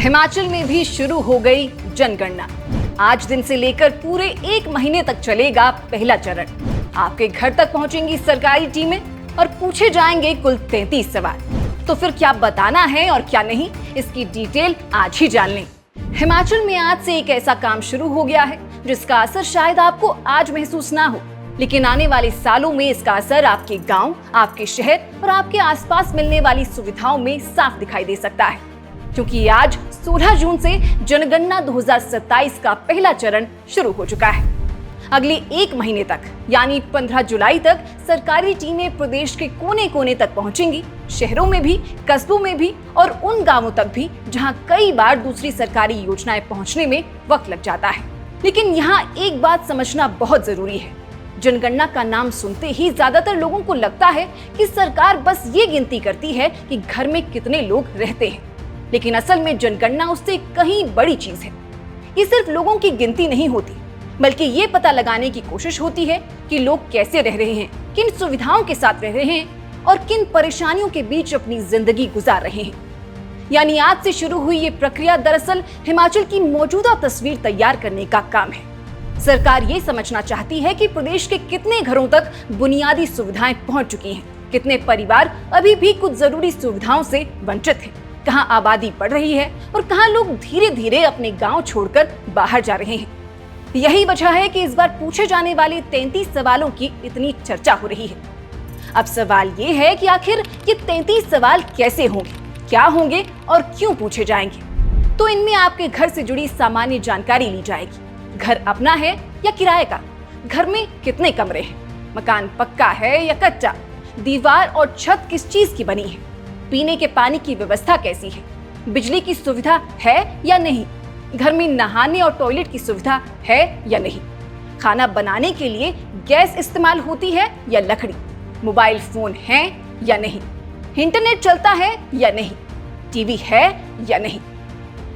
हिमाचल में भी शुरू हो गई जनगणना। आज दिन से लेकर पूरे 1 महीने तक चलेगा पहला चरण। आपके घर तक पहुंचेंगी सरकारी टीमें और पूछे जाएंगे कुल 33 सवाल। तो फिर क्या बताना है और क्या नहीं, इसकी डिटेल आज ही जान लें। हिमाचल में आज से एक ऐसा काम शुरू हो गया है जिसका असर शायद आपको आज महसूस ना हो, लेकिन आने वाले सालों में इसका असर आपके गांव, आपके शहर और आपके आसपास मिलने वाली सुविधाओं में साफ दिखाई दे सकता है। क्योंकि आज 16 जून से जनगणना 2027 का पहला चरण शुरू हो चुका है। अगले 1 महीने तक यानी 15 जुलाई तक सरकारी टीमें प्रदेश के कोने कोने तक पहुंचेंगी, शहरों में भी, कस्बों में भी और उन गांवों तक भी जहां कई बार दूसरी सरकारी योजनाएं पहुंचने में वक्त लग जाता है। लेकिन यहाँ एक बात समझना बहुत जरूरी है। जनगणना का नाम सुनते ही ज्यादातर लोगों को लगता है कि सरकार बस ये गिनती करती है कि घर में कितने लोग रहते हैं, लेकिन असल में जनगणना उससे कहीं बड़ी चीज है। ये सिर्फ लोगों की गिनती नहीं होती, बल्कि ये पता लगाने की कोशिश होती है कि लोग कैसे रह रहे हैं, किन सुविधाओं के साथ रह रहे हैं और किन परेशानियों के बीच अपनी जिंदगी गुजार रहे हैं। यानी आज से शुरू हुई ये प्रक्रिया दरअसल हिमाचल की मौजूदा तस्वीर तैयार करने का काम है। सरकार ये समझना चाहती है कि प्रदेश के कितने घरों तक बुनियादी सुविधाएं पहुंच चुकी हैं, कितने परिवार अभी भी कुछ जरूरी सुविधाओं से वंचित हैं, कहां आबादी बढ़ रही है और कहां लोग धीरे धीरे अपने गांव छोड़कर बाहर जा रहे हैं। यही वजह है कि इस बार पूछे जाने वाले 33 सवालों की इतनी चर्चा हो रही है। अब सवाल ये है कि आखिर ये 33 सवाल कैसे होंगे, क्या होंगे और क्यों पूछे जाएंगे। तो इनमें आपके घर से जुड़ी सामान्य जानकारी ली जाएगी। घर अपना है या किराए का, घर में कितने कमरे हैं, मकान पक्का है या कच्चा, दीवार और छत किस चीज की बनी है, पीने के पानी की व्यवस्था कैसी है, बिजली की सुविधा है या नहीं, घर में नहाने और टॉयलेट की सुविधा है या नहीं, खाना बनाने के लिए गैस इस्तेमाल होती है या लकड़ी, मोबाइल फोन है या नहीं, इंटरनेट चलता है या नहीं, टीवी है या नहीं,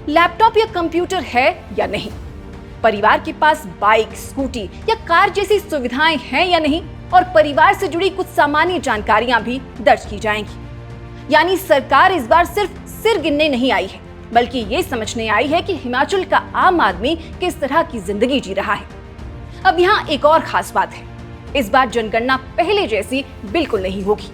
लैपटॉप या कंप्यूटर है या नहीं, परिवार के पास बाइक, स्कूटी या कार जैसी सुविधाएं हैं या नहीं, और परिवार से जुड़ी कुछ सामान्य जानकारियां भी दर्ज की जाएंगी। यानी सरकार इस बार सिर्फ सिर गिनने नहीं आई है, बल्कि ये समझने आई है कि हिमाचल का आम आदमी किस तरह की जिंदगी जी रहा है। अब यहाँ एक और खास बात है, इस बार जनगणना पहले जैसी बिल्कुल नहीं होगी।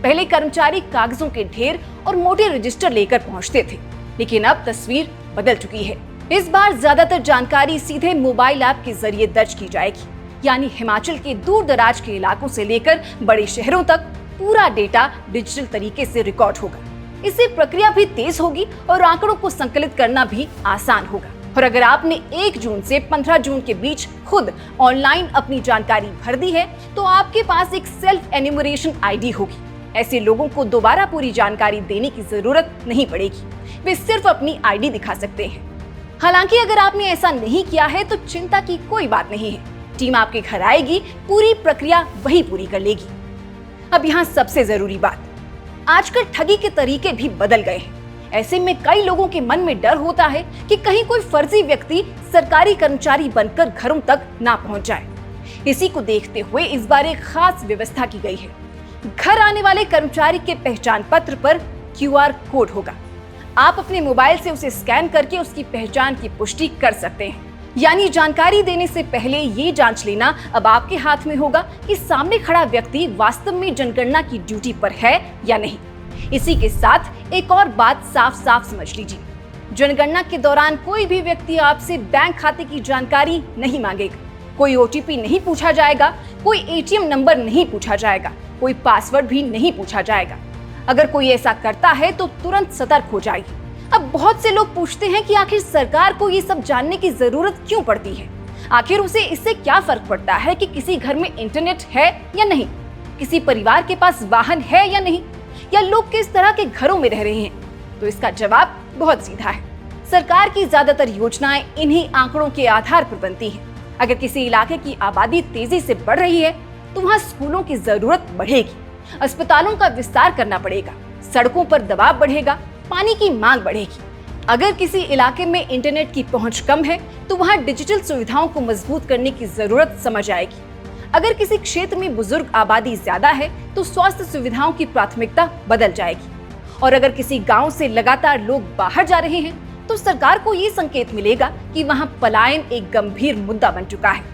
पहले कर्मचारी कागजों के ढेर और मोटे रजिस्टर लेकर पहुंचते थे, लेकिन अब तस्वीर बदल चुकी है। इस बार ज्यादातर जानकारी सीधे मोबाइल ऐप के जरिए दर्ज की जाएगी। यानी हिमाचल के दूर दराज के इलाकों से लेकर बड़े शहरों तक पूरा डेटा डिजिटल तरीके से रिकॉर्ड होगा। इससे प्रक्रिया भी तेज होगी और आंकड़ों को संकलित करना भी आसान होगा। और अगर आपने 1 जून से 15 जून के बीच खुद ऑनलाइन अपनी जानकारी भर दी है, तो आपके पास एक सेल्फ एन्यूमरेशन आईडी होगी। ऐसे लोगों को दोबारा पूरी जानकारी देने की जरूरत नहीं पड़ेगी, वे सिर्फ अपनी आईडी दिखा सकते हैं। हालांकि अगर आपने ऐसा नहीं किया है तो चिंता की कोई बात नहीं है, टीम आपके घर आएगी, पूरी प्रक्रिया वही पूरी कर लेगी। अब यहाँ सबसे जरूरी बात, आजकल ठगी के तरीके भी बदल गए हैं। ऐसे में कई लोगों के मन में डर होता है कि कहीं कोई फर्जी व्यक्ति सरकारी कर्मचारी बनकर घरों तक ना पहुंच जाए। इसी को देखते हुए इस बार एक खास व्यवस्था की गई है। घर आने वाले कर्मचारी के पहचान पत्र पर QR कोड होगा। आप अपने मोबाइल से उसे स्कैन करके उसकी पहचान की पुष्टि कर सकते हैं। यानी जानकारी देने से पहले ये जांच लेना अब आपके हाथ में होगा कि सामने खड़ा व्यक्ति वास्तव में जनगणना की ड्यूटी पर है या नहीं। इसी के साथ एक और बात साफ साफ समझ लीजिए, जनगणना के दौरान कोई भी व्यक्ति आपसे बैंक खाते की जानकारी नहीं मांगेगा, कोई OTP नहीं पूछा जाएगा, कोई ATM नंबर नहीं पूछा जाएगा, कोई पासवर्ड भी नहीं पूछा जाएगा। अगर कोई ऐसा करता है तो तुरंत सतर्क हो जाइए। अब बहुत से लोग पूछते हैं कि आखिर सरकार को ये सब जानने की जरूरत क्यों पड़ती है, आखिर उसे इससे क्या फर्क पड़ता है कि किसी घर में इंटरनेट है या नहीं, किसी परिवार के पास वाहन है या नहीं, या लोग किस तरह के घरों में रह रहे हैं। तो इसका जवाब बहुत सीधा है, सरकार की ज्यादातर योजनाएं इन्हीं आंकड़ों के आधार पर बनती हैं। अगर किसी इलाके की आबादी तेजी से बढ़ रही है तो वहाँ स्कूलों की जरूरत बढ़ेगी, अस्पतालों का विस्तार करना पड़ेगा, सड़कों पर दबाव बढ़ेगा, पानी की मांग बढ़ेगी। अगर किसी इलाके में इंटरनेट की पहुंच कम है तो वहां डिजिटल सुविधाओं को मजबूत करने की जरूरत समझ आएगी। अगर किसी क्षेत्र में बुजुर्ग आबादी ज्यादा है तो स्वास्थ्य सुविधाओं की प्राथमिकता बदल जाएगी। और अगर किसी गांव से लगातार लोग बाहर जा रहे हैं तो सरकार को ये संकेत मिलेगा कि वहां पलायन एक गंभीर मुद्दा बन चुका है।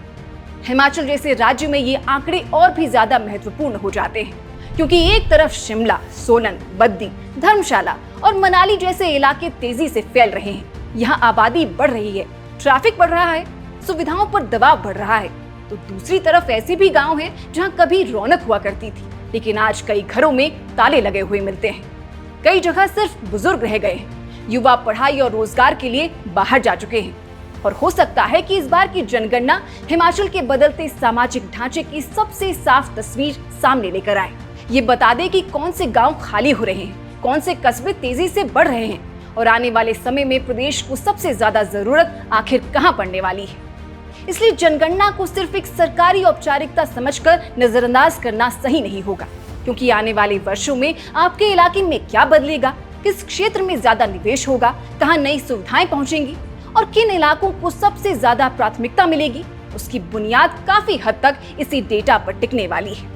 हिमाचल जैसे राज्य में ये आंकड़े और भी ज्यादा महत्वपूर्ण हो जाते हैं, क्योंकि एक तरफ शिमला, सोलन, बद्दी, धर्मशाला और मनाली जैसे इलाके तेजी से फैल रहे हैं। यहाँ आबादी बढ़ रही है, ट्रैफिक बढ़ रहा है, सुविधाओं पर दबाव बढ़ रहा है। तो दूसरी तरफ ऐसे भी गांव हैं जहां कभी रौनक हुआ करती थी, लेकिन आज कई घरों में ताले लगे हुए मिलते हैं। कई जगह सिर्फ बुजुर्ग रह गए हैं, युवा पढ़ाई और रोजगार के लिए बाहर जा चुके हैं। और हो सकता है कि इस बार की जनगणना हिमाचल के बदलते सामाजिक ढांचे की सबसे साफ तस्वीर सामने लेकर आए। ये बता दे कि कौन से गांव खाली हो रहे हैं, कौन से कस्बे तेजी से बढ़ रहे हैं और आने वाले समय में प्रदेश को सबसे ज्यादा जरूरत आखिर कहां पड़ने वाली है। इसलिए जनगणना को सिर्फ एक सरकारी औपचारिकता समझकर नजरअंदाज करना सही नहीं होगा, क्योंकि आने वाले वर्षों में आपके इलाके में क्या बदलेगा, किस क्षेत्र में ज्यादा निवेश होगा, कहां नई सुविधाएं पहुंचेंगी और किन इलाकों को सबसे ज्यादा प्राथमिकता मिलेगी, उसकी बुनियाद काफी हद तक इसी डेटा पर टिकने वाली है।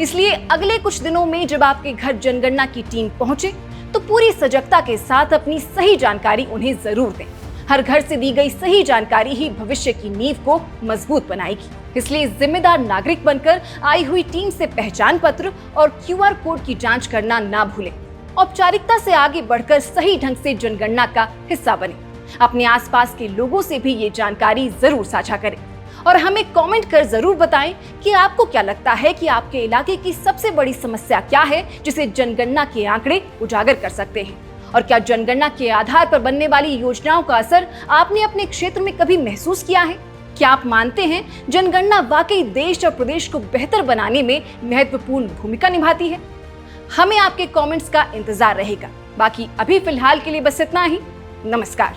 इसलिए अगले कुछ दिनों में जब आपके घर जनगणना की टीम पहुंचे तो पूरी सजगता के साथ अपनी सही जानकारी उन्हें जरूर दें। हर घर से दी गई सही जानकारी ही भविष्य की नींव को मजबूत बनाएगी। इसलिए जिम्मेदार नागरिक बनकर आई हुई टीम से पहचान पत्र और QR कोड की जांच करना ना भूलें। औपचारिकता से आगे बढ़कर सही ढंग से जनगणना का हिस्सा बने। अपने आसपास के लोगों से भी ये जानकारी जरूर साझा करें और हमें कमेंट कर जरूर बताएं कि आपको क्या लगता है कि आपके इलाके की सबसे बड़ी समस्या क्या है जिसे जनगणना के आंकड़े उजागर कर सकते हैं। और क्या जनगणना के आधार पर बनने वाली योजनाओं का असर आपने अपने क्षेत्र में कभी महसूस किया है? क्या आप मानते हैं जनगणना वाकई देश और प्रदेश को बेहतर बनाने में महत्वपूर्ण भूमिका निभाती है? हमें आपके कमेंट्स का इंतजार रहेगा। बाकी अभी फिलहाल के लिए बस इतना ही। नमस्कार।